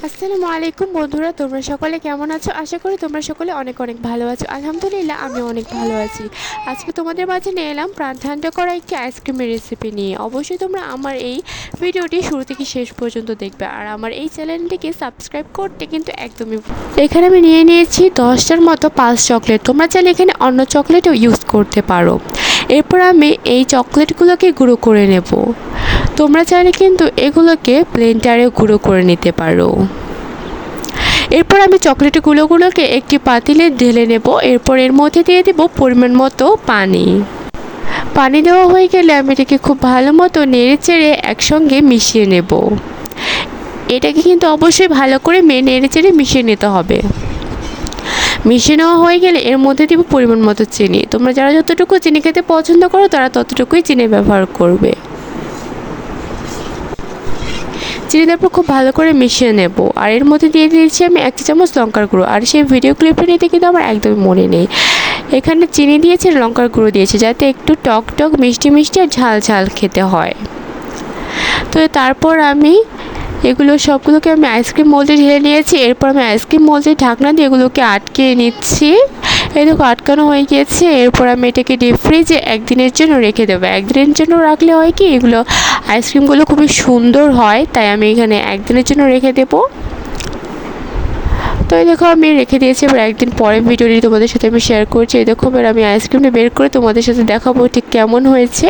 আসসালামু আলাইকুম বন্ধুরা, তোমরা সকলে কেমন আছো? আশা করি তোমরা সকলে অনেক অনেক ভালো আছো। আলহামদুলিল্লাহ আমি অনেক ভালো আছি। আজকে তোমাদের মাঝে নিয়ে এলাম প্রাণ ঠান্ডা করা একটি আইসক্রিমের রেসিপি নিয়ে। অবশ্যই তোমরা আমার এই ভিডিওটি শুরু থেকে শেষ পর্যন্ত দেখবে, আর আমার এই চ্যানেলটিকে সাবস্ক্রাইব করতে কিন্তু একদমই এখানে আমি নিয়ে নিয়েছি 10টার মতো পালস চকলেট। তোমরা চাইলে এখানে অন্য চকলেটও ইউজ করতে পারো। এরপর আমি এই চকলেটগুলোকে গুঁড়ো করে নেব। তোমরা চাইলে কিন্তু এগুলোকে ব্লেন্ডারে গুঁড়ো করে নিতে পারো। এরপর আমি চকলেটগুলোকে একটি পাতিলে ঢেলে নেব। এরপর এর মধ্যে দিয়ে দেব পরিমাণ মতো পানি। পানি দেওয়া হয়ে গেলে আমি এটাকে খুব ভালো মতো নেড়ে চেড়ে একসঙ্গে মিশিয়ে নেব। এটাকে কিন্তু অবশ্যই ভালো করে নেড়ে চেড়ে মিশিয়ে নিতে হবে। মিশিয়ে নেওয়া হয়ে গেলে এর মধ্যে দেব পরিমাণ মতো চিনি। তোমরা যারা যতটুকু চিনি খেতে পছন্দ করো তারা ততটুকুই চিনি ব্যবহার করবে। চিনি দেওয়ার পর খুব ভালো করে মিশিয়ে নেব। আর এর মধ্যে দিয়ে দিয়েছি আমি 1 চা চামচ লঙ্কার গুঁড়ো। আর সেই ভিডিও ক্লিপটা নিতে কিন্তু আমার একদমই মনে নেই। এখানে চিনি দিয়েছি, লঙ্কার গুঁড়ো দিয়েছি, যাতে একটু টক টক মিষ্টি মিষ্টি আর ঝাল ঝাল খেতে হয়। তো তারপর আমি এগুলো সবগুলোকে আমি আইসক্রিম মোল্ডে ঢেলে নিয়েছি। এরপর আমি আইসক্রিম মোল্ডে ঢাকনা দিয়ে এগুলোকে আটকে নিচ্ছি। এই দেখো আটকানো হয়ে গিয়েছে। এরপর আমি এটাকে ডিপ ফ্রিজে একদিনের জন্য রেখে দেবো। একদিনের জন্য রাখলে হয় কি, এগুলো আইসক্রিমগুলো খুবই সুন্দর হয়, তাই আমি এখানে একদিনের জন্য রেখে দেবো। তো এই দেখো আমি রেখে দিয়েছি। এবার একদিন পরে ভিডিওটি তোমাদের সাথে আমি শেয়ার করছি। এই দেখো এবার আমি আইসক্রিমটা বের করে তোমাদের সাথে দেখাবো ঠিক কেমন হয়েছে।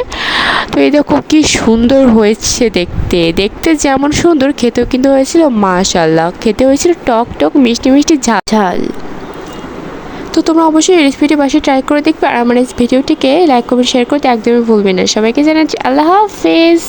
তো এই দেখো কি সুন্দর হয়েছে দেখতে। দেখতে যেমন সুন্দর, খেতেও কিন্তু হয়েছিল মাশাআল্লাহ। খেতে হয়েছিল টক টক মিষ্টি মিষ্টি ঝাল ঝাল। তো তোমরা অবশ্যই এই রেসিপিটি বাসায় ট্রাই করে দেখবে। আর আমার এই ভিডিওটিকে লাইক কমেন্ট শেয়ার করতে একদমই ভুলবে না। সবাইকে জানাচ্ছি আল্লাহ হাফেজ।